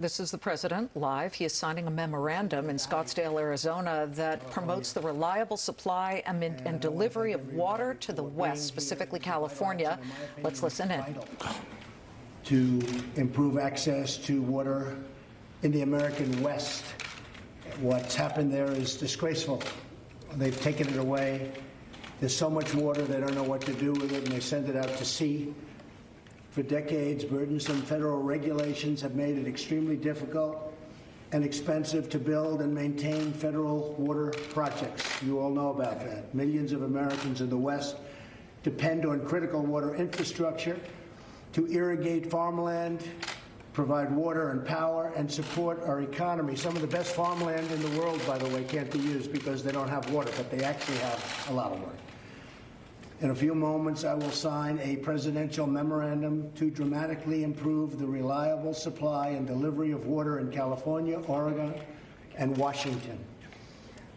This is the president live. He is signing a memorandum in Scottsdale, Arizona, that promotes the reliable supply and delivery of water to the West, specifically California. Let's listen in. To improve access to water in the American West. What's happened there is disgraceful. They've taken it away. There's so much water, they don't know what to do with it, and they send it out to sea. For decades, burdensome federal regulations have made it extremely difficult and expensive to build and maintain federal water projects. You all know about that. Millions of Americans in the West depend on critical water infrastructure to irrigate farmland, provide water and power, and support our economy. Some of the best farmland in the world, by the way, can't be used because they don't have water, but they actually have a lot of water. In a few moments, I will sign a presidential memorandum to dramatically improve the reliable supply and delivery of water in California, Oregon, and Washington.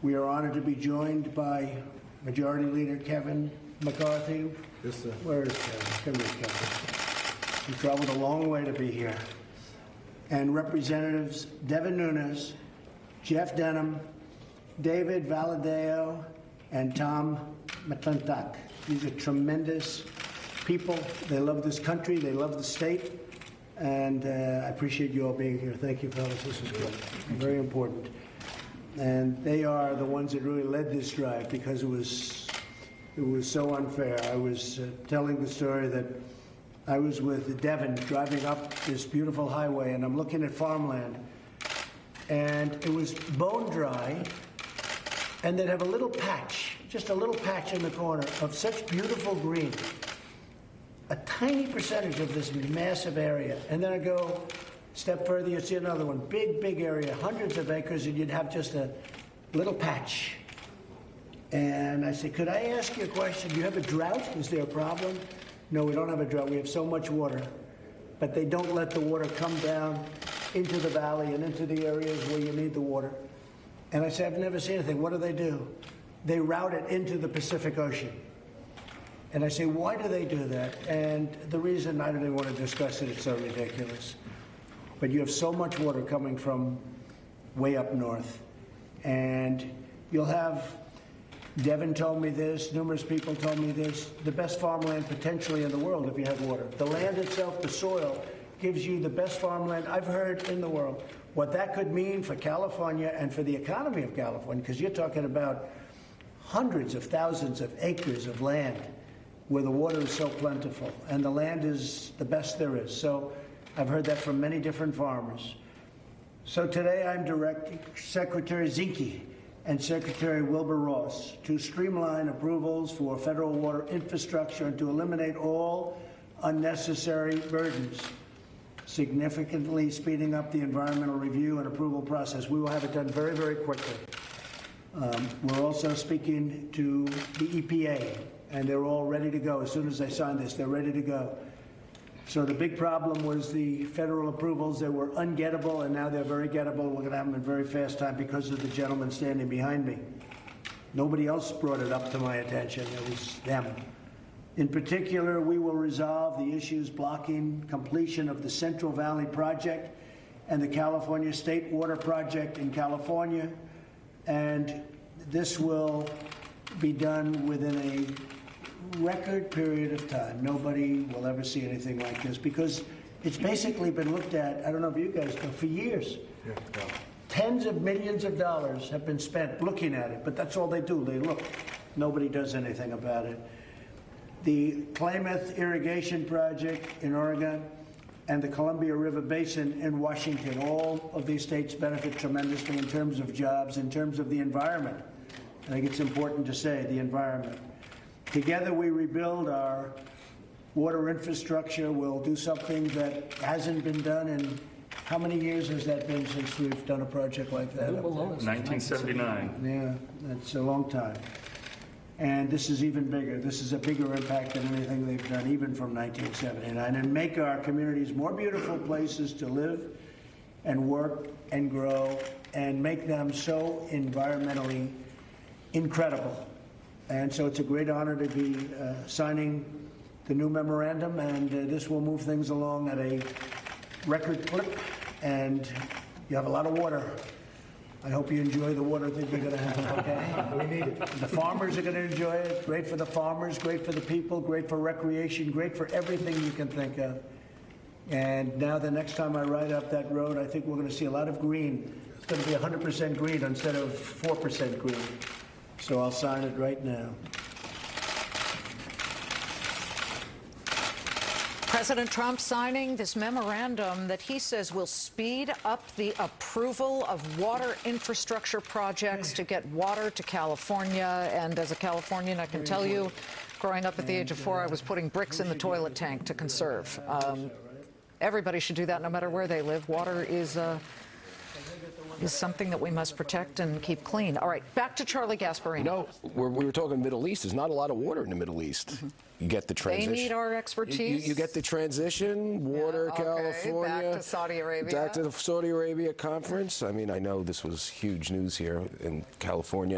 We are honored to be joined by Majority Leader Kevin McCarthy. Yes, sir. Where is Kevin? Come here, Kevin. He traveled a long way to be here. And Representatives Devin Nunes, Jeff Denham, David Valadao, and Tom McClintock. These are tremendous people. They love this country. They love the state. And I appreciate you all being here. Thank you, fellas. This is good. Very important. And they are the ones that really led this drive because it was so unfair. I was telling the story that I was with Devin driving up this beautiful highway, and I'm looking at farmland. And it was bone dry, and they'd have a little patch, just a little patch in the corner of such beautiful green, a tiny percentage of this massive area. And then I go a step further, you see another one, big, big area, hundreds of acres, and you'd have just a little patch. And I said, could I ask you a question? Do you have a drought? Is there a problem? No, we don't have a drought. We have so much water. But they don't let the water come down into the valley and into the areas where you need the water. And I said, I've never seen anything. What do? They route it into the Pacific Ocean. And I say, why do they do that? And the reason, I don't even want to discuss it, it's so ridiculous. But you have so much water coming from way up north. And you'll have, Devin told me this, numerous people told me this, the best farmland potentially in the world if you have water. The land itself, the soil, gives you the best farmland I've heard in the world. What that could mean for California and for the economy of California, because you're talking about hundreds of thousands of acres of land where the water is so plentiful, and the land is the best there is. So I've heard that from many different farmers. So today I'm directing Secretary Zinke and Secretary Wilbur Ross to streamline approvals for federal water infrastructure and to eliminate all unnecessary burdens, significantly speeding up the environmental review and approval process. We will have it done very, very quickly. We're also speaking to the EPA, and they're all ready to go. As soon as I sign this, they're ready to go. So the big problem was the federal approvals. They were ungettable, and now they're very gettable. We're going to have them in very fast time because of the gentleman standing behind me. Nobody else brought it up to my attention. It was them. In particular, we will resolve the issues blocking completion of the Central Valley Project and the California State Water Project in California. And this will be done within a record period of time. Nobody will ever see anything like this because it's basically been looked at, I don't know if you guys know, for years. Yeah. Tens of millions of dollars have been spent looking at it, but that's all they do. They look. Nobody does anything about it. The Klamath Irrigation Project in Oregon and the Columbia River Basin in Washington, all of these states benefit tremendously in terms of jobs, in terms of the environment. I think it's important to say, the environment. Together we rebuild our water infrastructure. We'll do something that hasn't been done in, how many years has that been since we've done a project like that? 1979. Yeah, that's a long time. And this is even bigger. This is a bigger impact than anything they've done, even from 1979, and make our communities more beautiful places to live and work and grow and make them so environmentally incredible. And so it's a great honor to be signing the new memorandum, and this will move things along at a record clip and you have a lot of water. I hope you enjoy the water that you're going to have, okay? We need it. The farmers are going to enjoy it. Great for the farmers, great for the people, great for recreation, great for everything you can think of. And now the next time I ride up that road, I think we're going to see a lot of green. It's going to be 100% green instead of 4% green. So I'll sign it right now. President Trump signing this memorandum that he says will speed up the approval of water infrastructure projects to get water to California. And as a Californian, I can tell you, growing up at the age of 4, I was putting bricks in the toilet tank to conserve. Everybody should do that no matter where they live. Water is something that we must protect and keep clean. All right, back to Charlie Gasparino. You know, we were talking Middle East. There's not a lot of water in the Middle East. Mm-hmm. You get the transition. They need our expertise. You get the transition, water, yeah, okay. California. Back to Saudi Arabia. Back to the Saudi Arabia conference. I mean, I know this was huge news here in California.